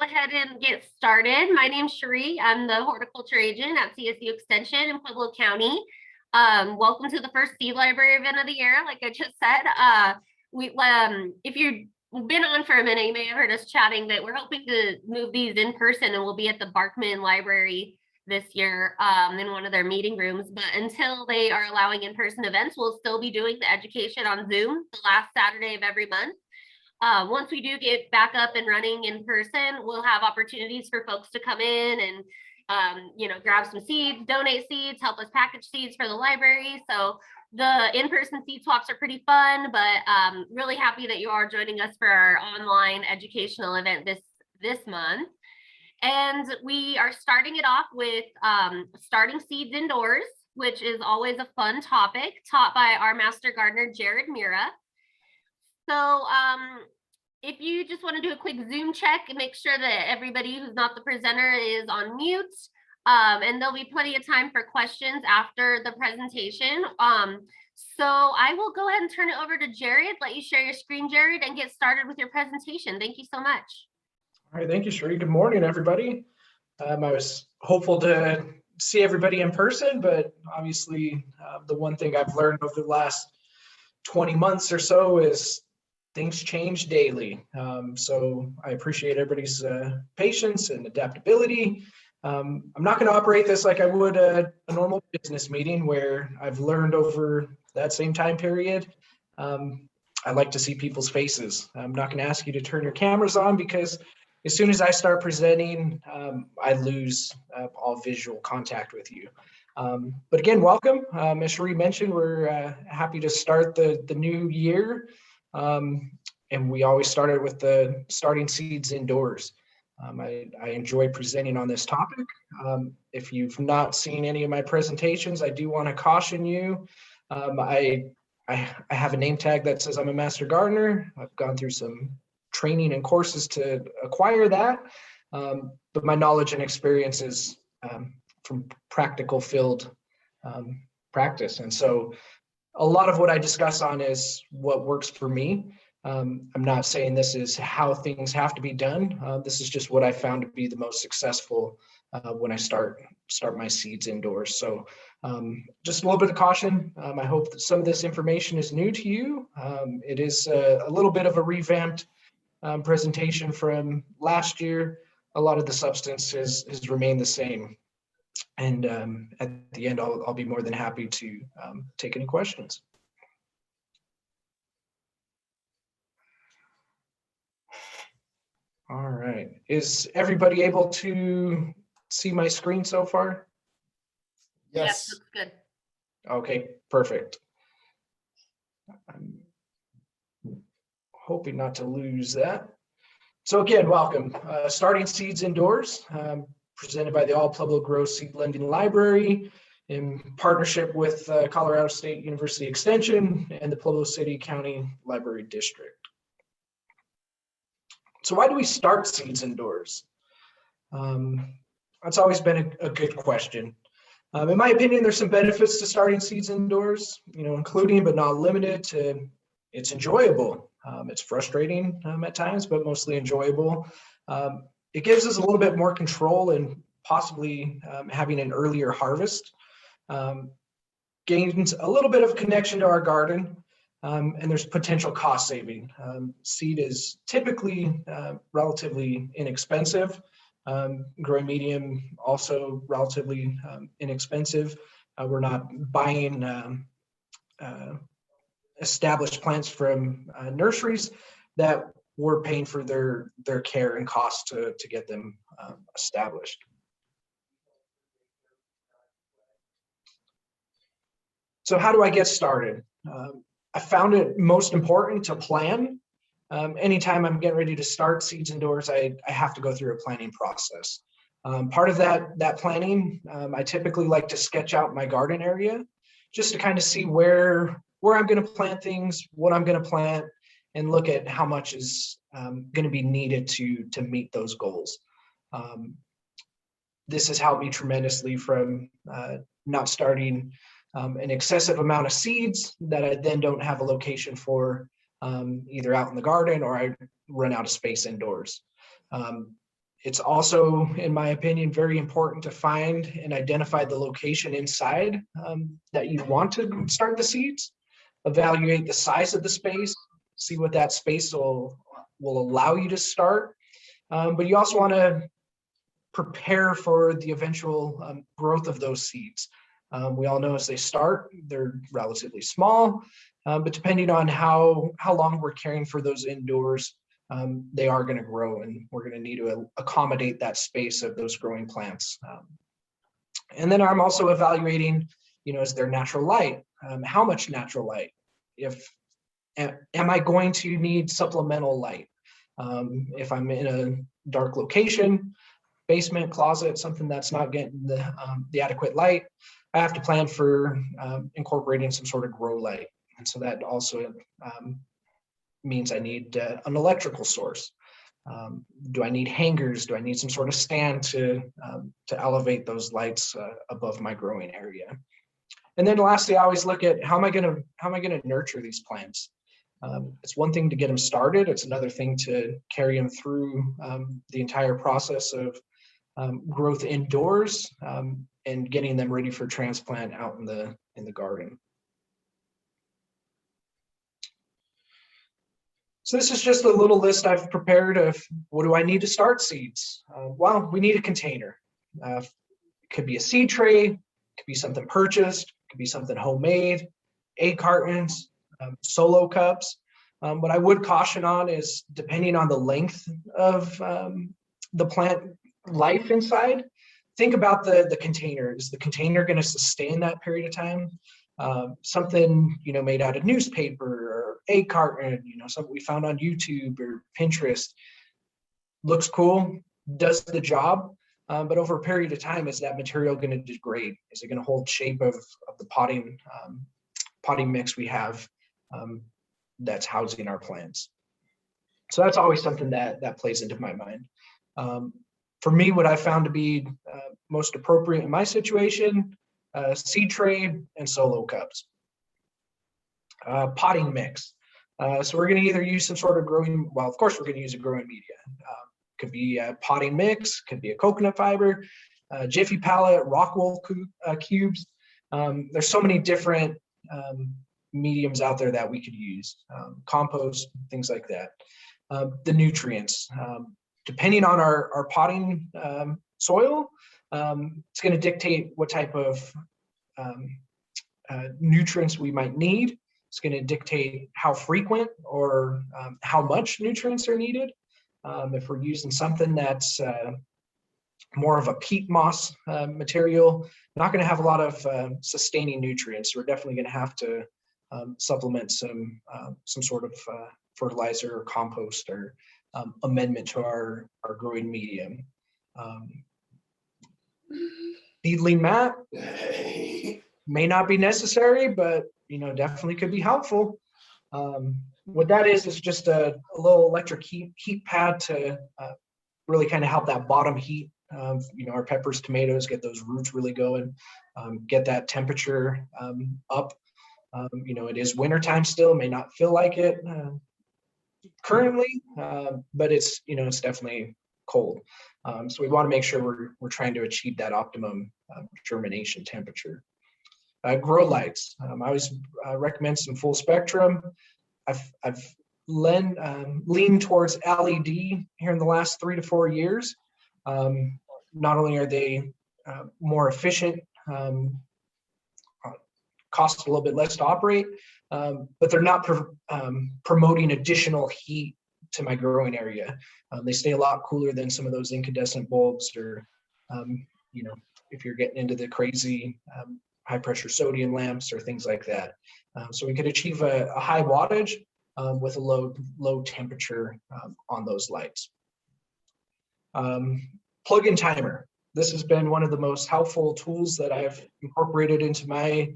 Go ahead and get started. My name's Cherie. I'm the horticulture agent at CSU Extension in Pueblo County. Welcome to the first seed library event of the year. Like I just said, if you've been on for a minute, you may have heard us chatting that we're hoping to move these in person, and we'll be at the Barkman Library this year in one of their meeting rooms. But until they are allowing in-person events, we'll still be doing the education on Zoom the last Saturday of every month. Once we do get back up and running in person, we'll have opportunities for folks to come in and, grab some seeds, donate seeds, help us package seeds for the library. So the in-person seed swaps are pretty fun, but really happy that you are joining us for our online educational event this month. And we are starting it off with starting seeds indoors, which is always a fun topic, taught by our master gardener, Jared Mira. So if you just want to do a quick Zoom check and make sure that everybody who's not the presenter is on mute, and there'll be plenty of time for questions after the presentation. So I will go ahead and turn it over to Jared, let you share your screen, Jared, and get started with your presentation. Thank you so much. All right, thank you, Cherie. Good morning, everybody. I was hopeful to see everybody in person, but obviously the one thing I've learned over the last 20 months or so is things change daily. So I appreciate everybody's patience and adaptability. I'm not going to operate this like I would a normal business meeting where I've learned over that same time period. I like to see people's faces. I'm not going to ask you to turn your cameras on because as soon as I start presenting, I lose all visual contact with you. But again, welcome. As Cherie mentioned, we're happy to start the new year. And we always started with the starting seeds indoors. I enjoy presenting on this topic. If you've not seen any of my presentations, I do want to caution you. I have a name tag that says I'm a master gardener. I've gone through some training and courses to acquire that. But my knowledge and experience is from practical field practice. And so a lot of what I discuss on is what works for me. I'm not saying this is how things have to be done. This is just what I found to be the most successful when I start my seeds indoors. So just a little bit of caution. I hope that some of this information is new to you. It is a little bit of a revamped presentation from last year. A lot of the substance has remained the same. And at the end, I'll be more than happy to take any questions. All right. Is everybody able to see my screen so far? Yes, looks good. Okay, perfect. I'm hoping not to lose that. So again, welcome. Starting Seeds Indoors, presented by the Pueblo Grows Seed Lending Library in partnership with Colorado State University Extension and the Pueblo City County Library District. So why do we start seeds indoors? That's always been a good question. In my opinion, there's some benefits to starting seeds indoors, including but not limited to it's enjoyable. It's frustrating at times, but mostly enjoyable. It gives us a little bit more control and possibly having an earlier harvest. Gains a little bit of connection to our garden. And there's potential cost saving. Seed is typically relatively inexpensive. Growing medium also relatively inexpensive. We're not buying established plants from nurseries that we're paying for their care and cost to get them established. So how do I get started? I found it most important to plan. Anytime I'm getting ready to start seeds indoors, I have to go through a planning process. Part of that planning, I typically like to sketch out my garden area just to kind of see where I'm going to plant things, what I'm going to plant, and look at how much is going to be needed to meet those goals. This has helped me tremendously from not starting an excessive amount of seeds that I then don't have a location for either out in the garden or I run out of space indoors. It's also, in my opinion, very important to find and identify the location inside that you want to start the seeds. Evaluate the size of the space, see what that space will allow you to start. But you also want to prepare for the eventual growth of those seeds. We all know as they start, they're relatively small, but depending on how long we're caring for those indoors, they are going to grow, and we're going to need to accommodate that space of those growing plants. And then I'm also evaluating, is there natural light? How much natural light? Am I going to need supplemental light? If I'm in a dark location, basement, closet, something that's not getting the adequate light, I have to plan for incorporating some sort of grow light. And so that also means I need an electrical source. Do I need hangers? Do I need some sort of stand to elevate those lights above my growing area? And then lastly, I always look at how am I going to nurture these plants? It's one thing to get them started. It's another thing to carry them through the entire process of growth indoors and getting them ready for transplant out in the garden. So this is just a little list I've prepared of what do I need to start seeds? Well, we need a container. It could be a seed tray, it could be something purchased, it could be something homemade, egg cartons, solo cups. What I would caution on is depending on the length of the plant life inside, think about the container. Is the container going to sustain that period of time? Something made out of newspaper or egg carton, something we found on YouTube or Pinterest, looks cool, does the job, but over a period of time, is that material going to degrade? Is it going to hold shape of the potting mix we have that's housing our plants? So that's always something that plays into my mind. For me, what I found to be most appropriate in my situation, seed tray and solo cups. Potting mix. So we're going to either use some sort of growing, well, of course we're going to use a growing media. Could be a potting mix, could be a coconut fiber, Jiffy pallet, rock wool cubes. There's so many different mediums out there that we could use. Compost, things like that. The nutrients. Depending on our potting soil, it's going to dictate what type of nutrients we might need. It's going to dictate how frequent or how much nutrients are needed. If we're using something that's more of a peat moss material, not going to have a lot of sustaining nutrients. We're definitely going to have to supplement some sort of fertilizer or compost or amendment to our growing medium. Seedling mat may not be necessary, but definitely could be helpful. What that is just a little electric heat pad to really kind of help that bottom heat of our peppers, tomatoes, get those roots really going, get that temperature up. It is wintertime still, may not feel like it currently, but it's definitely cold. So we want to make sure we're trying to achieve that optimum germination temperature. Grow lights. I always recommend some full spectrum. I've leaned towards LED here in the last 3 to 4 years. Not only are they more efficient, cost a little bit less to operate, but they're not promoting additional heat to my growing area. They stay a lot cooler than some of those incandescent bulbs, or if you're getting into the crazy high pressure sodium lamps or things like that. So we could achieve a high wattage with a low temperature on those lights. Plug-in timer. This has been one of the most helpful tools that I've incorporated into my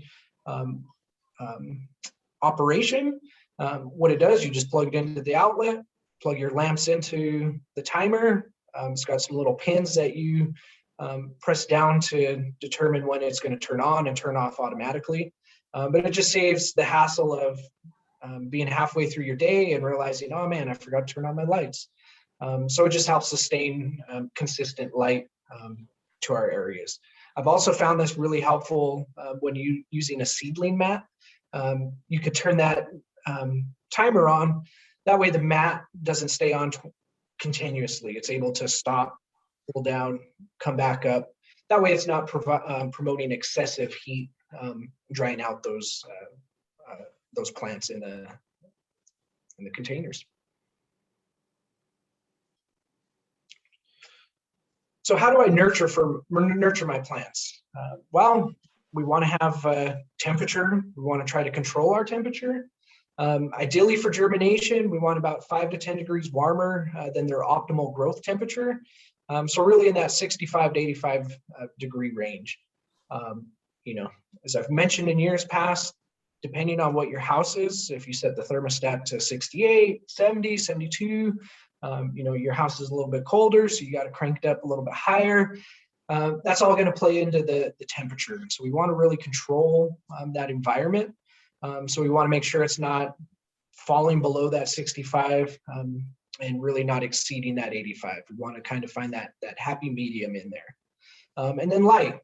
operation. What it does, you just plug it into the outlet, plug your lamps into the timer. It's got some little pins that you press down to determine when it's going to turn on and turn off automatically. But it just saves the hassle of being halfway through your day and realizing, oh man, I forgot to turn on my lights. So it just helps sustain consistent light to our areas. I've also found this really helpful when using a seedling mat. You could turn that timer on. That way the mat doesn't stay on continuously. It's able to stop, cool down, come back up. That way it's not promoting excessive heat, drying out those plants in the containers. So how do I nurture my plants? Well, we want to have temperature. We want to try to control our temperature. Ideally for germination, we want about 5 to 10 degrees warmer than their optimal growth temperature. So really in that 65 to 85 degree range. As I've mentioned in years past, depending on what your house is, if you set the thermostat to 68, 70, 72, your house is a little bit colder, so you got to crank it up a little bit higher. That's all going to play into the temperature. So we want to really control that environment. So we want to make sure it's not falling below that 65 and really not exceeding that 85. We want to kind of find that happy medium in there. And then light.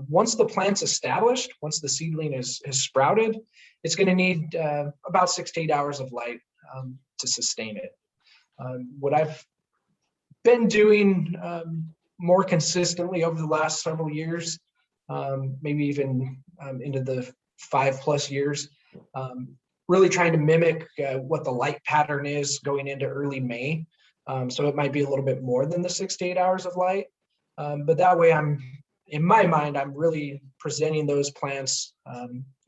Once the plant's established, once the seedling has sprouted, it's going to need about 6 to 8 hours of light to sustain it. What I've been doing more consistently over the last several years, maybe even into the 5+ years, really trying to mimic what the light pattern is going into early May. So it might be a little bit more than the 6 to 8 hours of light. But that way in my mind, I'm really presenting those plants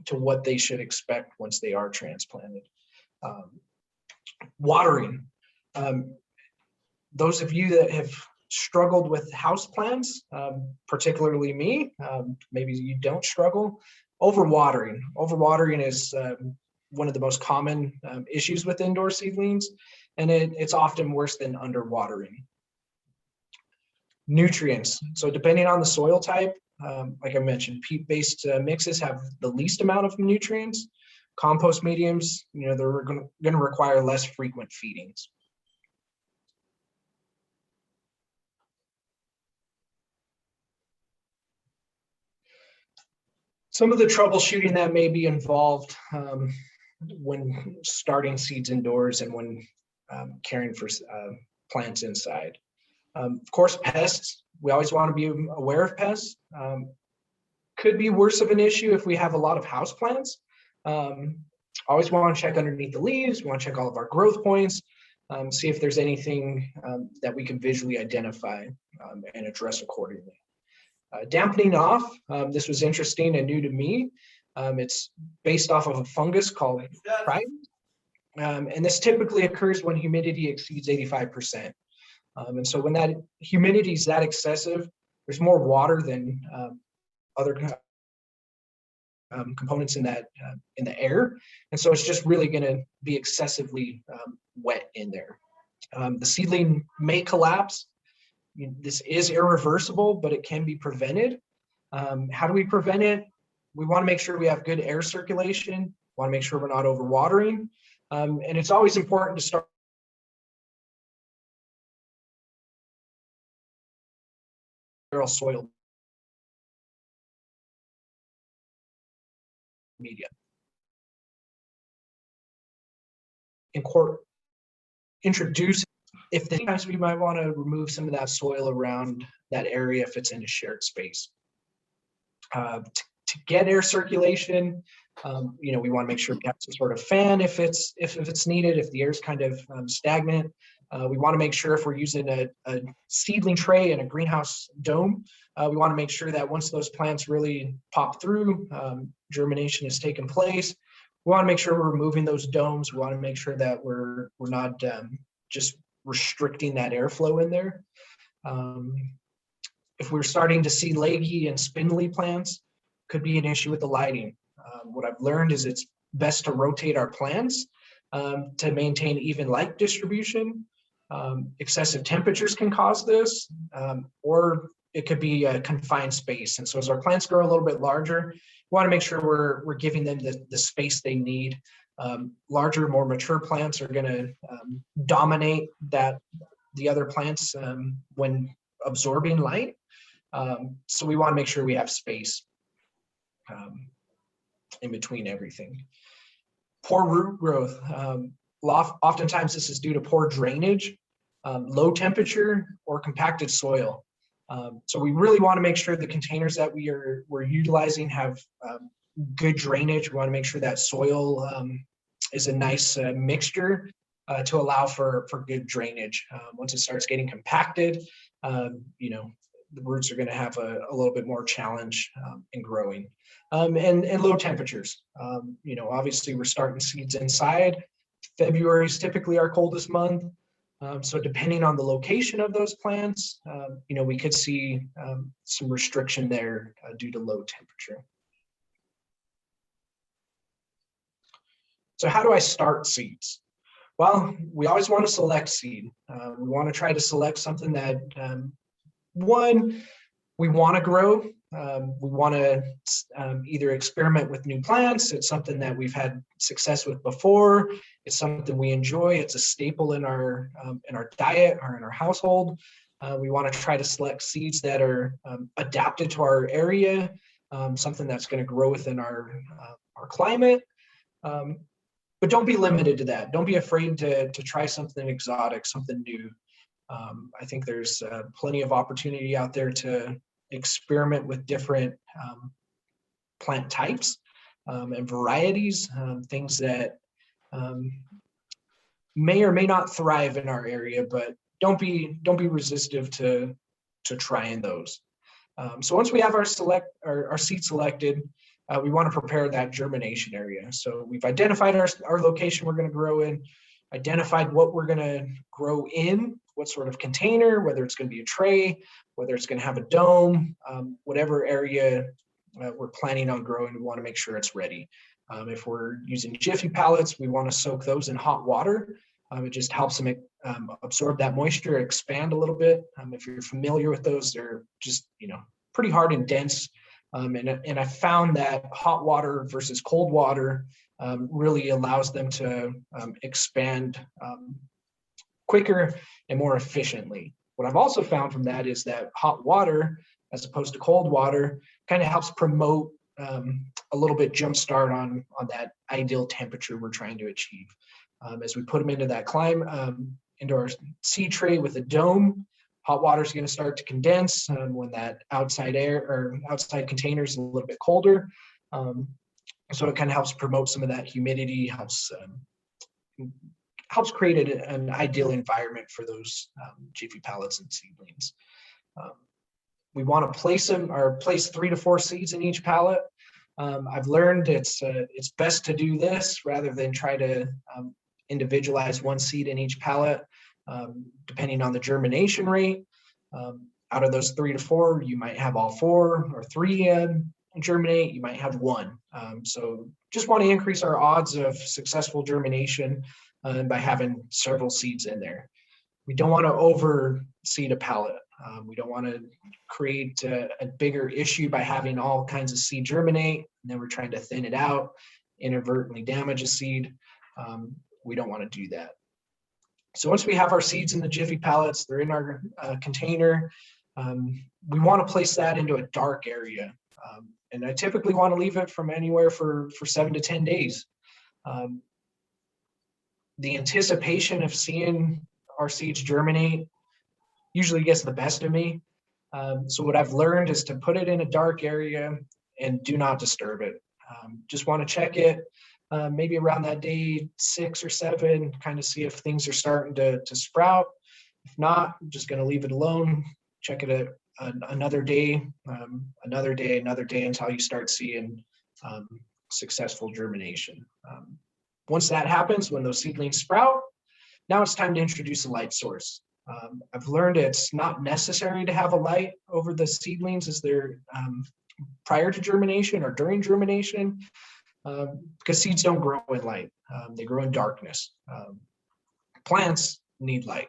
to what they should expect once they are transplanted. Watering. Those of you that have struggled with house plants, particularly me, maybe you don't struggle. Overwatering. Overwatering is one of the most common issues with indoor seedlings, and it's often worse than underwatering. Nutrients. So depending on the soil type, like I mentioned, peat-based mixes have the least amount of nutrients. Compost mediums, they're going to require less frequent feedings. Some of the troubleshooting that may be involved when starting seeds indoors and when caring for plants inside. Of course, pests. We always want to be aware of pests. Could be worse of an issue if we have a lot of house plants. Always want to check underneath the leaves. We want to check all of our growth points, see if there's anything that we can visually identify and address accordingly. Dampening off, this was interesting and new to me. It's based off of a fungus called pride. And this typically occurs when humidity exceeds 85%. And so when that humidity is that excessive, there's more water than other components in the air, and so it's just really going to be excessively wet in there. The seedling may collapse. This is irreversible, but it can be prevented. How do we prevent it? We want to make sure we have good air circulation. We want to make sure we're not overwatering, and it's always important to start soil media. Introduce, if the times we might want to remove some of that soil around that area if it's in a shared space. To get air circulation, we want to make sure we have some sort of fan if it's needed, if the air is kind of stagnant. We want to make sure if we're using a seedling tray in a greenhouse dome, we want to make sure that once those plants really pop through, germination has taken place. We want to make sure we're removing those domes. We want to make sure that we're not just restricting that airflow in there. If we're starting to see leggy and spindly plants, could be an issue with the lighting. What I've learned is it's best to rotate our plants to maintain even light distribution. Excessive temperatures can cause this, or it could be a confined space. And so as our plants grow a little bit larger, we want to make sure we're giving them the space they need. Larger, more mature plants are going to dominate that the other plants when absorbing light. So we want to make sure we have space in between everything. Poor root growth. Oftentimes this is due to poor drainage, low temperature, or compacted soil. So we really want to make sure the containers that we're utilizing have good drainage. We want to make sure that soil is a nice mixture to allow for good drainage. Once it starts getting compacted, the roots are going to have a little bit more challenge in growing. And low temperatures. Obviously we're starting seeds inside. February is typically our coldest month. So depending on the location of those plants, we could see some restriction there due to low temperature. So how do I start seeds? Well, we always want to select seed. We want to try to select something that, one, we want to grow. We want to either experiment with new plants. It's something that we've had success with before. It's something we enjoy. It's a staple in our diet or in our household. We want to try to select seeds that are adapted to our area, something that's going to grow within our climate. But don't be limited to that. Don't be afraid to try something exotic, something new. I think there's plenty of opportunity out there to experiment with different plant types and varieties, things that may or may not thrive in our area, but don't be resistive to trying those. So once we have our seed selected, we want to prepare that germination area. So we've identified our location we're going to grow in, identified what we're going to grow in, what sort of container, whether it's going to be a tray, whether it's going to have a dome, whatever area we're planning on growing, we want to make sure it's ready. If we're using Jiffy pallets, we want to soak those in hot water. It just helps them absorb that moisture, expand a little bit. If you're familiar with those, they're just pretty hard and dense. And I found that hot water versus cold water really allows them to expand quicker and more efficiently. What I've also found from that is that hot water, as opposed to cold water, kind of helps promote a little bit jump start on that ideal temperature we're trying to achieve. As we put them into that into our seed tray with a dome, hot water is going to start to condense when that outside air or outside container is a little bit colder. So it kind of helps promote some of that humidity, helps create an ideal environment for those Jiffy pallets and seedlings. We want to place 3 to 4 seeds in each pallet. I've learned it's best to do this rather than try to individualize one seed in each pallet, depending on the germination rate. Out of those 3 to 4, you might have all 4 or 3 germinate, you might have 1. So just want to increase our odds of successful germination by having several seeds in there. We don't want to overseed a pallet. We don't want to create a bigger issue by having all kinds of seed germinate, and then we're trying to thin it out, inadvertently damage a seed. We don't want to do that. So once we have our seeds in the Jiffy pallets, they're in our container, we want to place that into a dark area. And I typically want to leave it from anywhere for 7 to 10 days. The anticipation of seeing our seeds germinate usually gets the best of me. So what I've learned is to put it in a dark area and do not disturb it. Just want to check it maybe around that day 6 or 7, kind of see if things are starting to sprout. If not, I'm just going to leave it alone, check it another day until you start seeing successful germination. Once that happens, when those seedlings sprout, now it's time to introduce a light source. I've learned it's not necessary to have a light over the seedlings as they're prior to germination or during germination, because seeds don't grow in light. They grow in darkness. Plants need light.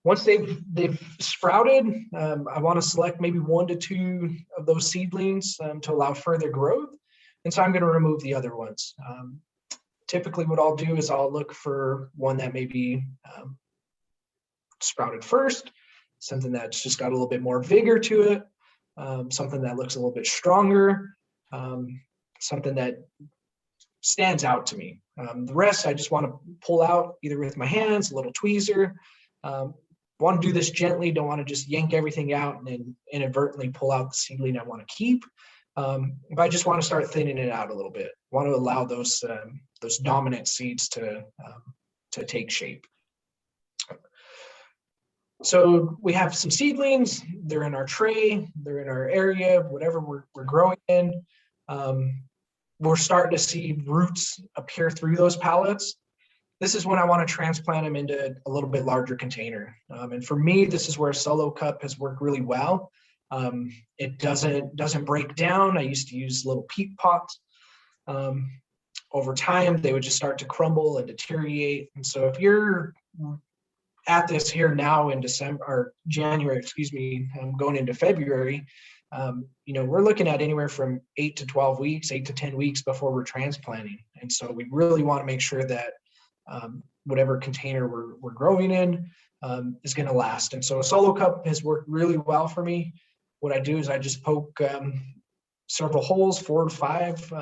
Once they've sprouted, I want to select maybe 1 to 2 of those seedlings to allow further growth. And so I'm going to remove the other ones. typically what I'll do is I'll look for one that maybe sprouted first, something that's just got a little bit more vigor to it, something that looks a little bit stronger, something that stands out to me. The rest I just want to pull out either with my hands, a little tweezer. Want to do this gently, don't want to just yank everything out and then inadvertently pull out the seedling I want to keep. But I just want to start thinning it out a little bit. Want to allow those dominant seeds to take shape. So we have some seedlings. They're in our tray. They're in our area, whatever we're growing in. We're starting to see roots appear through those pallets. This is when I want to transplant them into a little bit larger container. And for me, this is where a solo cup has worked really well. It doesn't break down. I used to use little peat pots. Over time, they would just start to crumble and deteriorate. And so if you're at this here now in December or January, going into February, we're looking at anywhere from 8 to 12 weeks, 8 to 10 weeks before we're transplanting. And so we really want to make sure that whatever container we're growing in is going to last. And so a solo cup has worked really well for me. What I do is I just poke several holes, 4 to 5,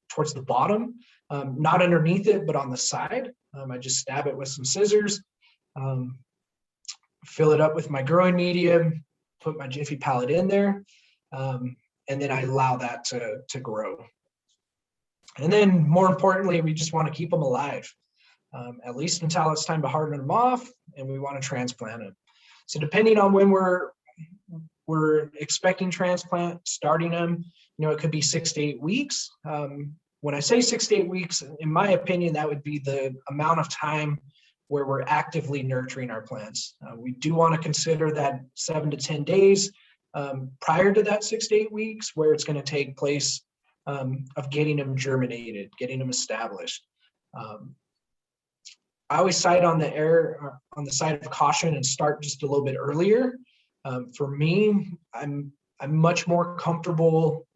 towards the bottom, not underneath it, but on the side. I just stab it with some scissors, fill it up with my growing medium, put my Jiffy pellet in there, and then I allow that to grow. And then more importantly, we just want to keep them alive, at least until it's time to harden them off, and we want to transplant them. So depending on when we're expecting transplant, starting them, it could be 6 to 8 weeks. When I say 6 to 8 weeks, in my opinion, that would be the amount of time where we're actively nurturing our plants. We do want to consider that 7 to 10 days prior to that 6 to 8 weeks, where it's going to take place of getting them germinated, getting them established. I always side on the side of caution and start just a little bit earlier. For me, I'm much more comfortable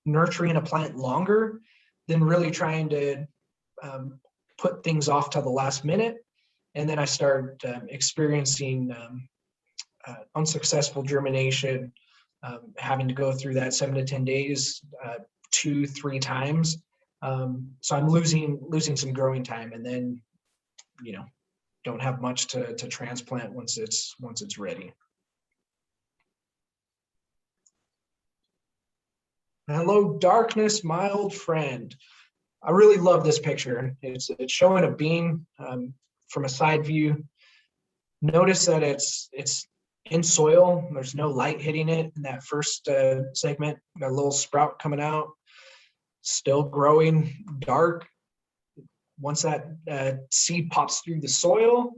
nurturing a plant longer than really trying to put things off till the last minute. And then I start experiencing unsuccessful germination, having to go through that 7 to 10 days 2-3 times. So I'm losing some growing time, and then don't have much to transplant once it's ready. Hello, darkness, my old friend. I really love this picture. It's showing a bean from a side view. Notice that it's in soil. There's no light hitting it in that first segment. Got a little sprout coming out, still growing, dark. Once that seed pops through the soil,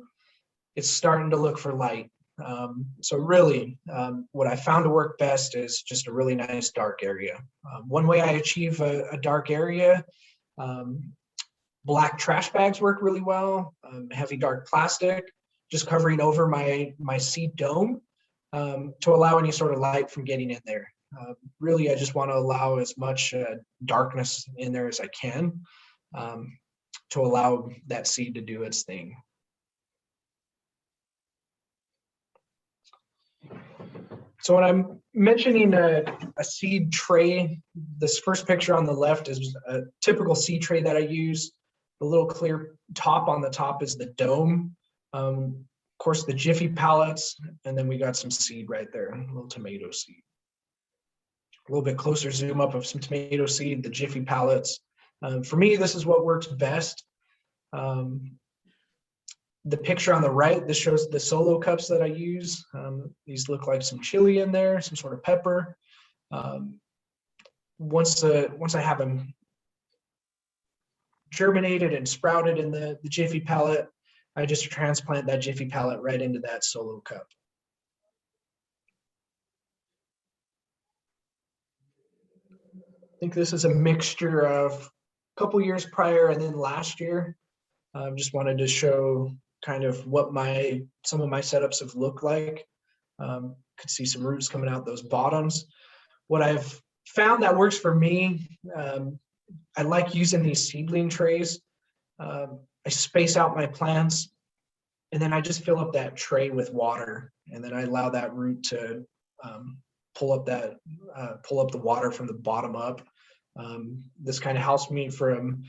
it's starting to look for light. So really, what I found to work best is just a really nice dark area. One way I achieve a dark area, black trash bags work really well, heavy dark plastic, just covering over my seed dome to allow any sort of light from getting in there. Really, I just want to allow as much darkness in there as I can to allow that seed to do its thing. So when I'm mentioning a seed tray, this first picture on the left is a typical seed tray that I use. The little clear top on the top is the dome. Of course, the Jiffy pellets, and then we got some seed right there, a little tomato seed. A little bit closer zoom up of some tomato seed, the Jiffy pellets. For me, this is what works best. The picture on the right, this shows the solo cups that I use. These look like some chili in there, some sort of pepper. Once I have them germinated and sprouted in the Jiffy pellet, I just transplant that Jiffy pellet right into that solo cup. I think this is a mixture of a couple years prior and then last year. Just wanted to show kind of what some of my setups have looked like. Could see some roots coming out those bottoms. What I've found that works for me, I like using these seedling trays. I space out my plants, and then I just fill up that tray with water, and then I allow that root to pull up the water from the bottom up. This kind of helps me from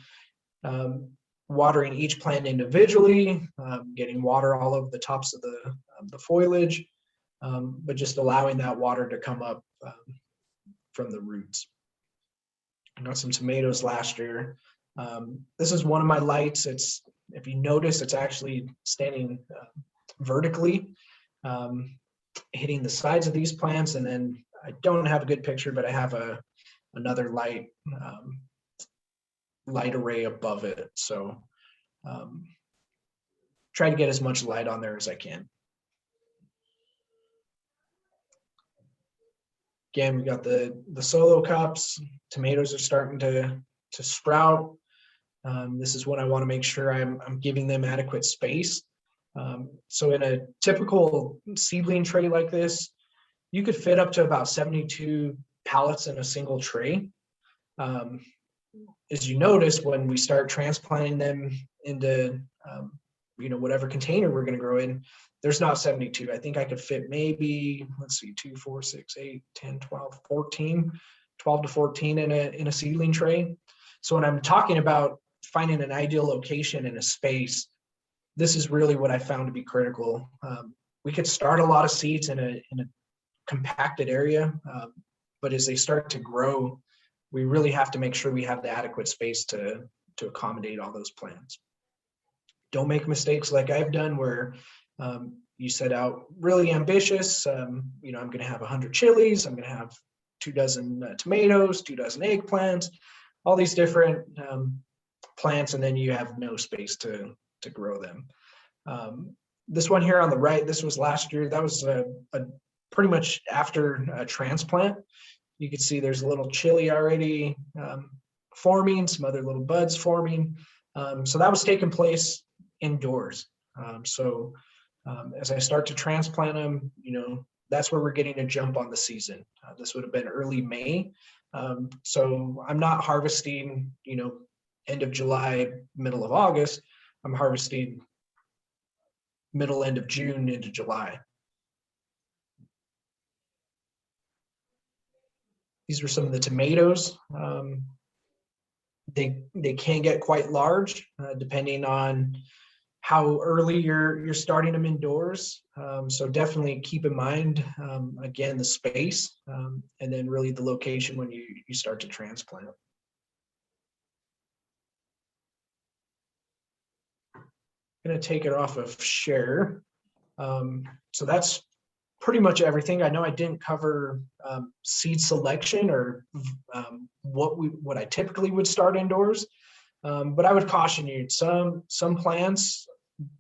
watering each plant individually, getting water all over the tops of the foliage, but just allowing that water to come up from the roots. I got some tomatoes last year. This is one of my lights. If you notice, it's actually standing vertically, hitting the sides of these plants. And then I don't have a good picture, but I have another light array above it. So try to get as much light on there as I can. Again, we got the solo cups. Tomatoes are starting to sprout. This is when I want to make sure I'm giving them adequate space. So in a typical seedling tray like this, you could fit up to about 72 pallets in a single tray. As you notice, when we start transplanting them into whatever container we're going to grow in, there's not 72. I think I could fit maybe, let's see, 2, 4, 6, 8, 10, 12, 14, 12 to 14 in a seedling tray. So when I'm talking about finding an ideal location in a space, this is really what I found to be critical. We could start a lot of seeds in a compacted area, but as they start to grow, we really have to make sure we have the adequate space to accommodate all those plants. Don't make mistakes like I've done where you set out really ambitious. I'm going to have 100 chilies. I'm going to have 2 dozen tomatoes, 2 dozen eggplants, all these different plants, and then you have no space to grow them. This one here on the right, this was last year. That was a pretty much after a transplant. You can see there's a little chili already forming, some other little buds forming. So that was taking place indoors. As I start to transplant them, that's where we're getting a jump on the season. This would have been early May. So I'm not harvesting, end of July, middle of August. I'm harvesting end of June into July. These are some of the tomatoes. They can get quite large depending on how early you're starting them indoors. So definitely keep in mind, again, the space and then really the location when you start to transplant. I'm going to take it off of share. So that's pretty much everything. I know I didn't cover seed selection or what I typically would start indoors, but I would caution you, some plants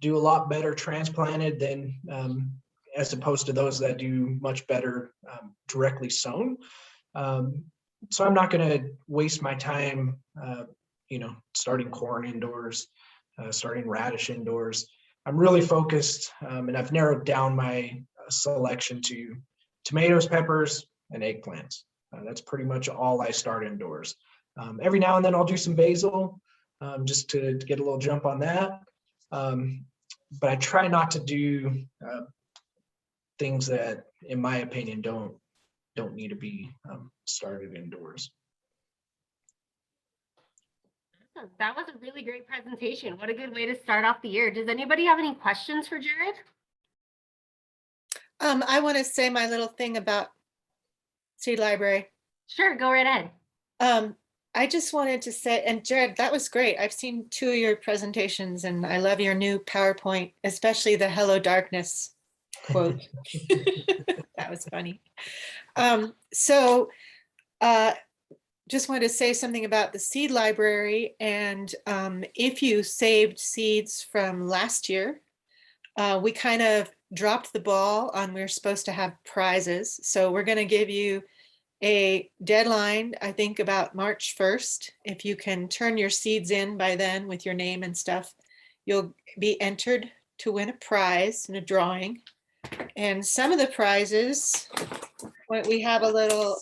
do a lot better transplanted than as opposed to those that do much better directly sown. So I'm not going to waste my time, starting corn indoors, starting radish indoors. I'm really focused, and I've narrowed down my selection to tomatoes, peppers, and eggplants. That's pretty much all I start indoors. Every now and then I'll do some basil just to get a little jump on that. But I try not to do things that, in my opinion, don't need to be started indoors. That was a really great presentation. What a good way to start off the year. Does anybody have any questions for Jared? I want to say my little thing about Seed Library. Sure, go right ahead. I just wanted to say, and Jared, that was great. I've seen 2 of your presentations and I love your new PowerPoint, especially the Hello Darkness quote. That was funny. Just wanted to say something about the seed library. And if you saved seeds from last year, we kind of dropped the ball on we're supposed to have prizes. So we're going to give you a deadline, I think about March 1st. If you can turn your seeds in by then with your name and stuff, you'll be entered to win a prize in a drawing. And some of the prizes, we have a little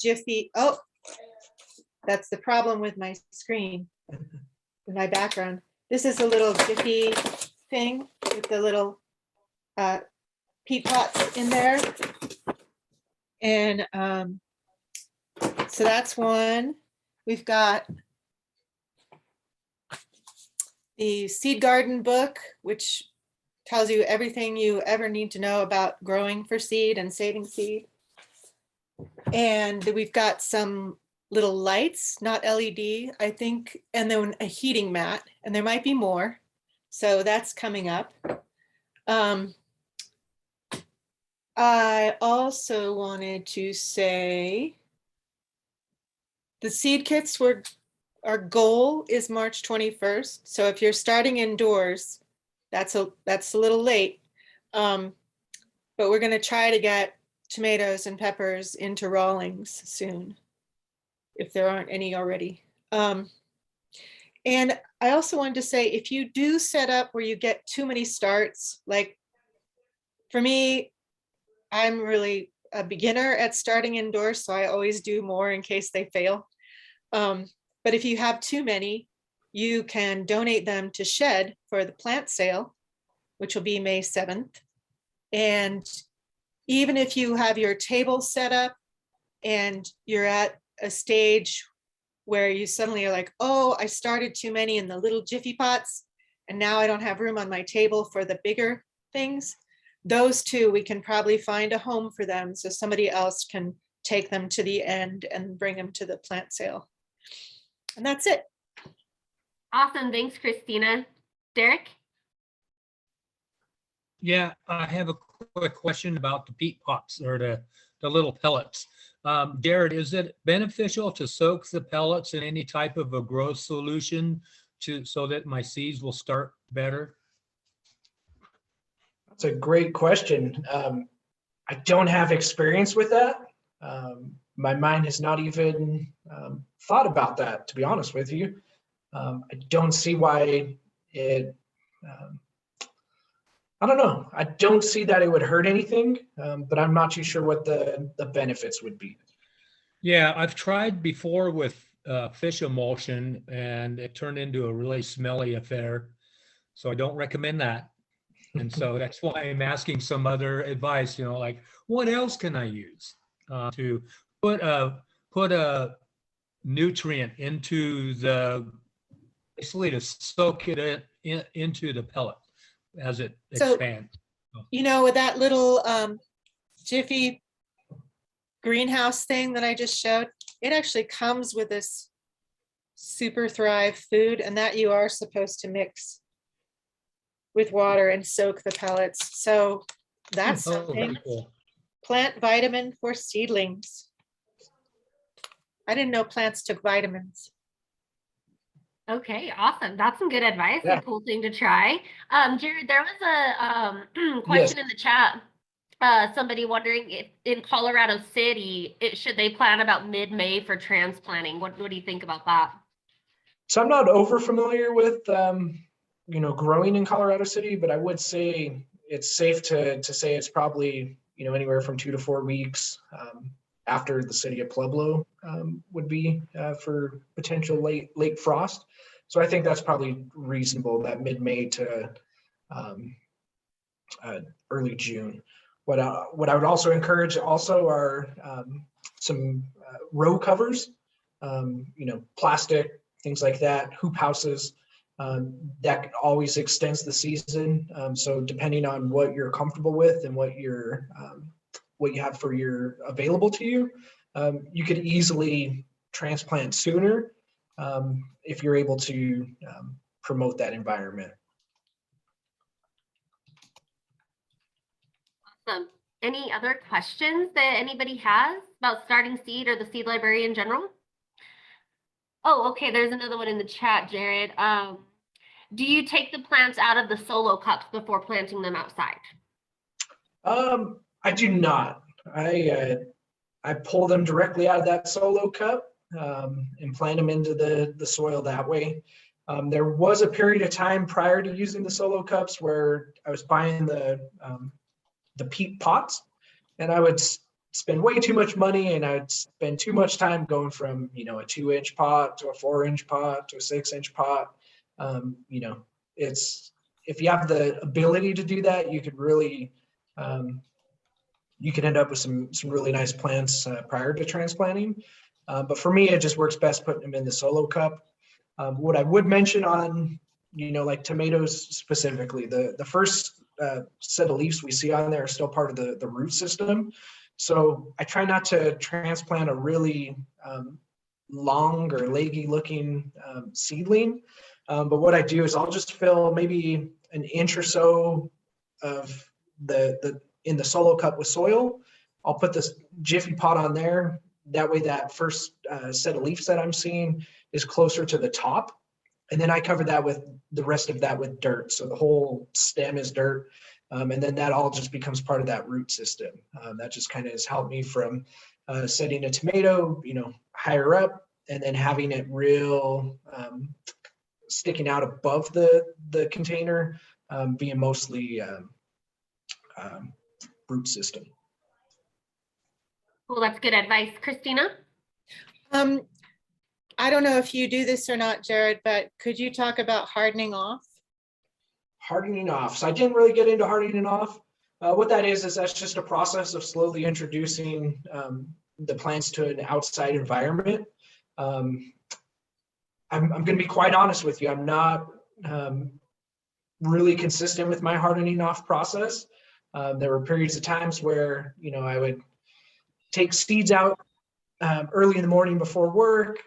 Jiffy. Oh, that's the problem with my screen. in my background. This is a little Jiffy thing with the little peat pots in there. And so that's one. We've got the seed garden book, which tells you everything you ever need to know about growing for seed and saving seed. And we've got some little lights, not LED, I think, and then a heating mat, and there might be more. So that's coming up. I also wanted to say the seed kits were, our goal is March 21st. So if you're starting indoors, that's a little late. But we're going to try to get tomatoes and peppers into Rawlings soon, if there aren't any already. And I also wanted to say, if you do set up where you get too many starts, like for me, I'm really a beginner at starting indoors, so I always do more in case they fail. But if you have too many, you can donate them to Shed for the plant sale, which will be May 7th. And even if you have your table set up and you're at a stage where you suddenly are like, oh, I started too many in the little Jiffy pots, and now I don't have room on my table for the bigger things, those two, we can probably find a home for them so somebody else can take them to the end and bring them to the plant sale. And that's it. Awesome. Thanks, Christina. Derek? Yeah, I have a quick question about the peat pots or the little pellets. Jared, is it beneficial to soak the pellets in any type of a growth solution so that my seeds will start better? That's a great question. I don't have experience with that. My mind has not even thought about that, to be honest with you. I don't see why it, I don't know. I don't see that it would hurt anything, but I'm not too sure what the benefits would be. Yeah, I've tried before with fish emulsion and it turned into a really smelly affair. So I don't recommend that. And so that's why I'm asking some other advice, like what else can I use to put a nutrient into basically to soak it into the pellet as it expands. With that little Jiffy greenhouse thing that I just showed, it actually comes with this Super Thrive food, and that you are supposed to mix with water and soak the pellets. So that's something. Cool. Plant vitamin for seedlings. I didn't know plants took vitamins. Okay, awesome. That's some good advice. Yeah. A cool thing to try. Jared, there was a question Yes. in the chat. Somebody wondering if in Colorado City, should they plan about mid-May for transplanting? What do you think about that? So I'm not over familiar with growing in Colorado City, but I would say it's safe to say it's probably anywhere from 2 to 4 weeks after the city of Pueblo would be for potential late frost. So I think that's probably reasonable, that mid-May to early June. What I would also encourage are some row covers, plastic, things like that, hoop houses. That always extends the season. So depending on what you're comfortable with and what you have for your available to you, you could easily transplant sooner if you're able to promote that environment. Awesome. Any other questions that anybody has about starting seed or the seed library in general? Oh, okay. There's another one in the chat, Jared. Do you take the plants out of the solo cups before planting them outside? I do not. I pull them directly out of that solo cup and plant them into the soil that way. There was a period of time prior to using the solo cups where I was buying the peat pots, and I would spend way too much money, and I'd spend too much time going from a 2-inch pot to a 4-inch pot to a 6-inch pot. You know, if you have the ability to do that, you could really, you can end up with some really nice plants prior to transplanting. But for me, it just works best putting them in the solo cup. What I would mention on, you know, like tomatoes specifically, the first set of leaves we see on there are still part of the root system. So I try not to transplant a really long or leggy looking seedling. But what I do is I'll just fill maybe an inch or so of in the solo cup with soil. I'll put this Jiffy pot on there. That way that first set of leaves that I'm seeing is closer to the top. And then I cover that with the rest of that with dirt. So the whole stem is dirt. And then that all just becomes part of that root system. That just kind of has helped me from setting a tomato, you know, higher up, and then having it real sticking out above the container, being mostly root system. Well, that's good advice. Christina? I don't know if you do this or not, Jared, but could you talk about hardening off? Hardening off. So I didn't really get into hardening off. What that is that's just a process of slowly introducing the plants to an outside environment. I'm going to be quite honest with you. I'm not really consistent with my hardening off process. There were periods of times where, you know, I would take seeds out early in the morning before work,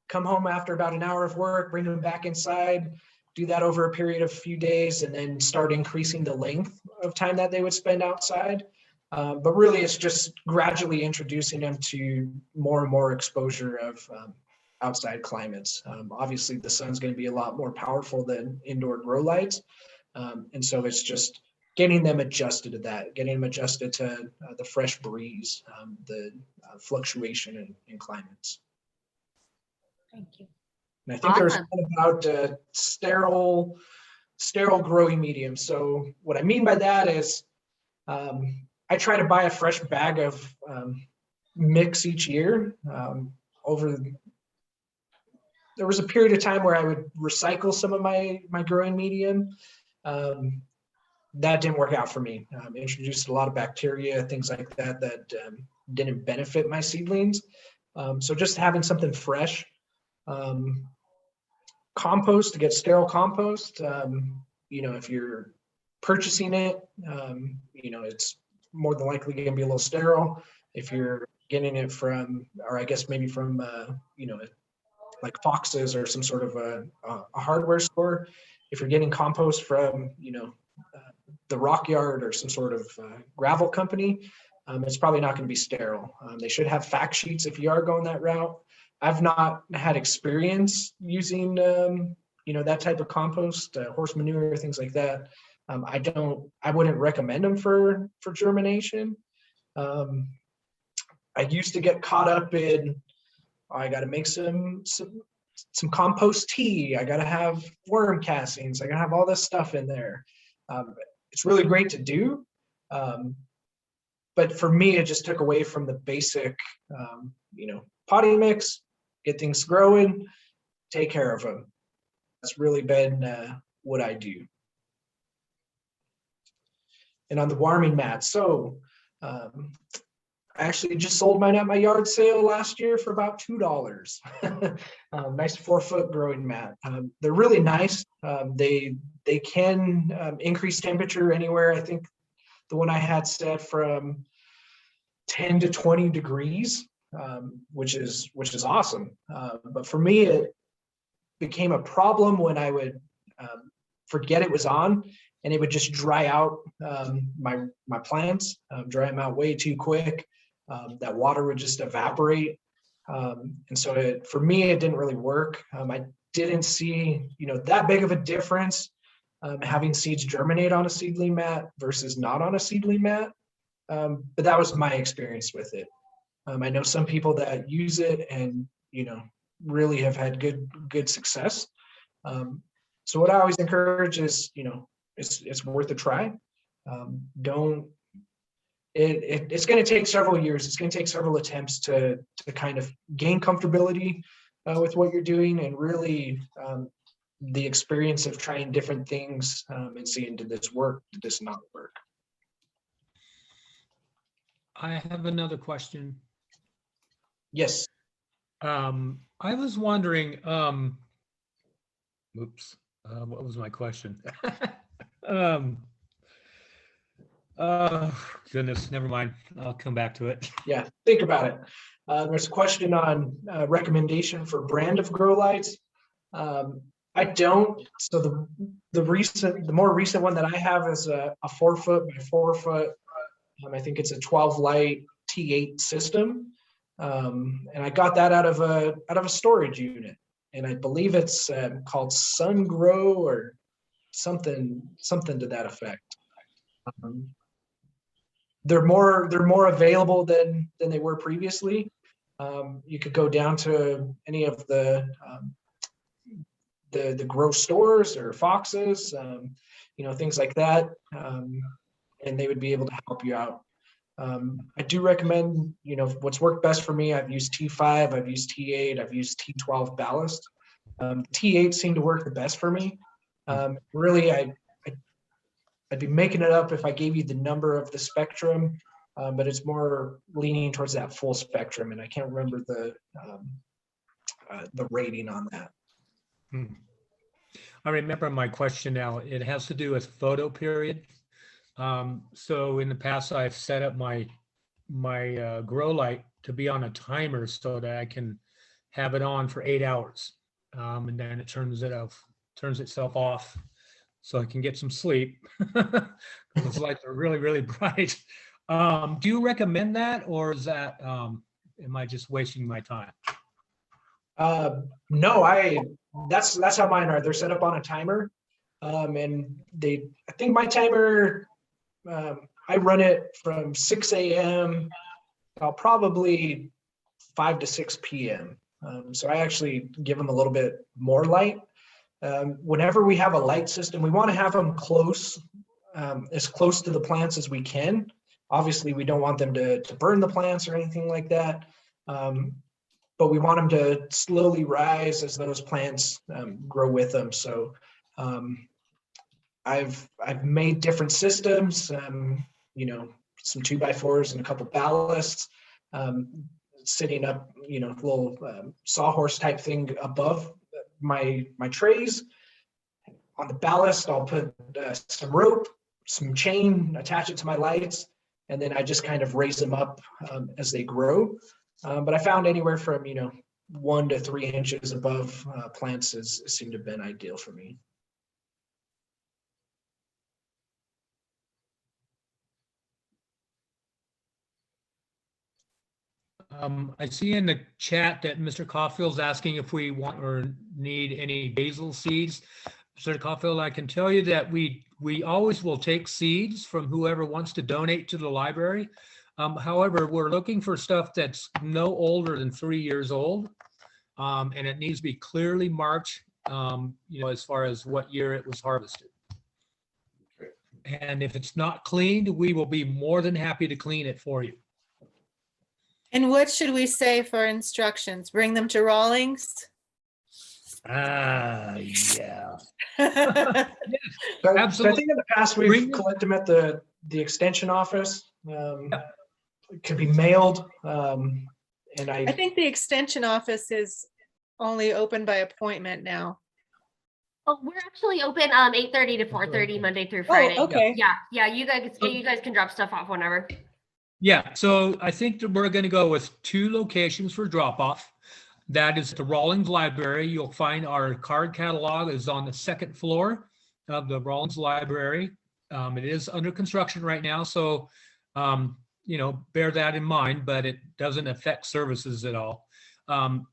come home after about an hour of work, bring them back inside, do that over a period of a few days, and then start increasing the length of time that they would spend outside. But really, it's just gradually introducing them to more and more exposure of outside climates. Obviously, the sun's going to be a lot more powerful than indoor grow lights. And so it's just getting them adjusted to that, getting them adjusted to the fresh breeze, the fluctuation in climates. Thank you. And I think there's one about sterile growing medium. So what I mean by that is I try to buy a fresh bag of mix each year. There was a period of time where I would recycle some of my growing medium. That didn't work out for me. Introduced a lot of bacteria, things like that, that didn't benefit my seedlings. So just having something fresh. Compost, to get sterile compost, you know, if you're purchasing it, you know, it's more than likely going to be a little sterile. If you're getting it from, or I guess maybe from, you know, like Fox's or some sort of a hardware store, if you're getting compost from, you know, the Rock Yard or some sort of gravel company, it's probably not going to be sterile. They should have fact sheets if you are going that route. I've not had experience using, you know, that type of compost, horse manure, things like that. I wouldn't recommend them for germination. I used to get caught up in, I got to make some compost tea. I got to have worm castings. I got to have all this stuff in there. It's really great to do. But for me, it just took away from the basic, you know, potting mix, get things growing, take care of them. That's really been what I do. And on the warming mat, so I actually just sold mine at my yard sale last year for about $2. Nice 4-foot growing mat. They're really nice. They can increase temperature anywhere. I think the one I had set from 10 to 20 degrees, which is awesome. But for me, it became a problem when I would forget it was on, and it would just dry out my plants, dry them out way too quick. That water would just evaporate. And so for me, it didn't really work. I didn't see, you know, that big of a difference having seeds germinate on a seedling mat versus not on a seedling mat. But that was my experience with it. I know some people that use it and, you know, really have had good success. So what I always encourage is, you know, it's worth a try. It's going to take several years. It's going to take several attempts to kind of gain comfortability with what you're doing and really the experience of trying different things and seeing, did this work, did this not work? I have another question. Yes. I was wondering, what was my question? Um, Goodness, never mind. I'll come back to it. Yeah, think about it. There's a question on recommendation for brand of grow lights. I don't. So the more recent one that I have is a 4 foot by 4 foot. I think it's a 12 light T8 system, and I got that out of a storage unit, and I believe it's called Sun Grow or something to that effect. They're more available than they were previously. You could go down to any of the grow stores or Foxes, things like that, and they would be able to help you out. I do recommend, what's worked best for me. I've used T5, I've used T8, I've used T12 ballast. T8 seemed to work the best for me. Really, I'd be making it up if I gave you the number of the spectrum, but it's more leaning towards that full spectrum, and I can't remember the rating on that. I remember my question now. It has to do with photo period. So in the past, I've set up my grow light to be on a timer so that I can have it on for 8 hours, and then it turns itself off, so I can get some sleep. Those lights are really, really bright. Do you recommend that, or is that am I just wasting my time? No, that's how mine are. They're set up on a timer, and I think my timer, I run it from 6 a.m. Probably 5 to 6 p.m. So I actually give them a little bit more light. Whenever we have a light system, we want to have them close, as close to the plants as we can. Obviously, we don't want them to burn the plants or anything like that. But we want them to slowly rise as those plants grow with them. So I've made different systems, some 2x4s and a couple ballasts, sitting up, little sawhorse type thing above my trays. On the ballast, I'll put some rope, some chain, attach it to my lights, and then I just kind of raise them up as they grow. But I found anywhere from 1 to 3 inches above plants seemed to have been ideal for me. I see in the chat that Mr. Caulfield's asking if we want or need any basil seeds. Mr. Caulfield, I can tell you that we always will take seeds from whoever wants to donate to the library. However, we're looking for stuff that's no older than 3 years old, and it needs to be clearly marked, as far as what year it was harvested. And if it's not cleaned, we will be more than happy to clean it for you. And what should we say for instructions? Bring them to Rawlings? Yeah. So Absolutely. I think in the past we've collected them at the extension office. It could be mailed. And I think the extension office is only open by appointment now. Oh, we're actually open 8:30 to 4:30 Monday through Friday. Oh, okay. Yeah. You guys can drop stuff off whenever. Yeah, so I think that we're going to go with 2 locations for drop-off. That is the Rawlings Library. You'll find our card catalog is on the 2nd floor of the Rawlings Library. It is under construction right now, so bear that in mind, but it doesn't affect services at all.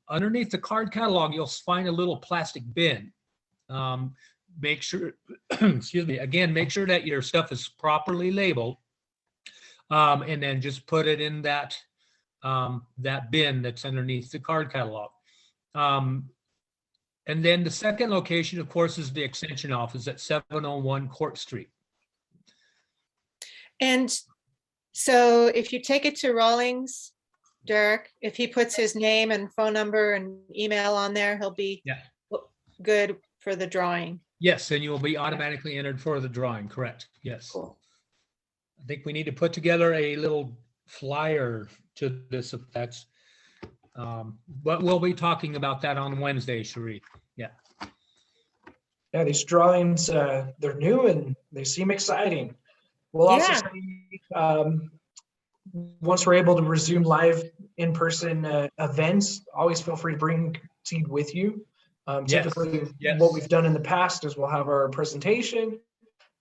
Underneath the card catalog, you'll find a little plastic bin. Make sure, excuse me, again, make sure that your stuff is properly labeled. And then just put it in that bin that's underneath the card catalog. And then the second location, of course, is the extension office at 701 Court Street. And so if you take it to Rawlings, Derek, if he puts his name and phone number and email on there, he'll be good for the drawing. Yes, and you will be automatically entered for the drawing, correct? Yes. Cool. I think we need to put together a little flyer to this effect. But we'll be talking about that on Wednesday, Cherie. Yeah. Yeah, these drawings, they're new and they seem exciting. We'll also Yeah. see, once we're able to resume live in-person events, always feel free to bring seed with you. Yes, Typically, yes. what we've done in the past is we'll have our presentation,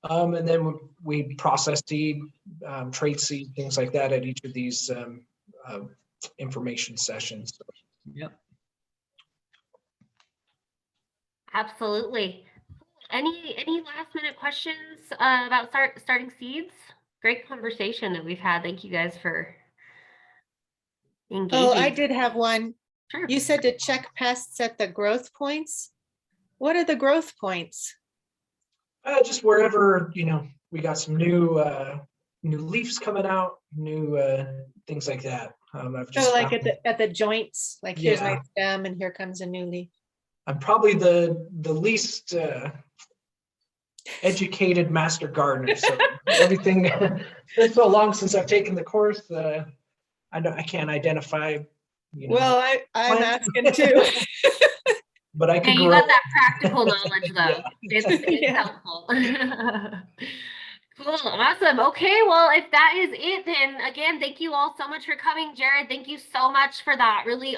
and then we process seed, trade seed, things like that at each of these information sessions. Yep. Absolutely. Any last minute questions about starting seeds? Great conversation that we've had. Thank you guys for engaging. Oh, I did have one. Sure. You said to check pests at the growth points. What are the growth points? Just wherever, we got some new leaves coming out, new things like that. I've just So like found at the joints, like here's my Yeah. stem and here comes a new leaf. I'm probably the least educated master gardener. So everything, it's been so long since I've taken the course, I can't identify, Well, I'm plant. asking too. but I Yeah, could you grow. got that practical knowledge though. It's Yeah. helpful. Cool, awesome. Okay, well, if that is it, then again, thank you all so much for coming. Jared, thank you so much for that really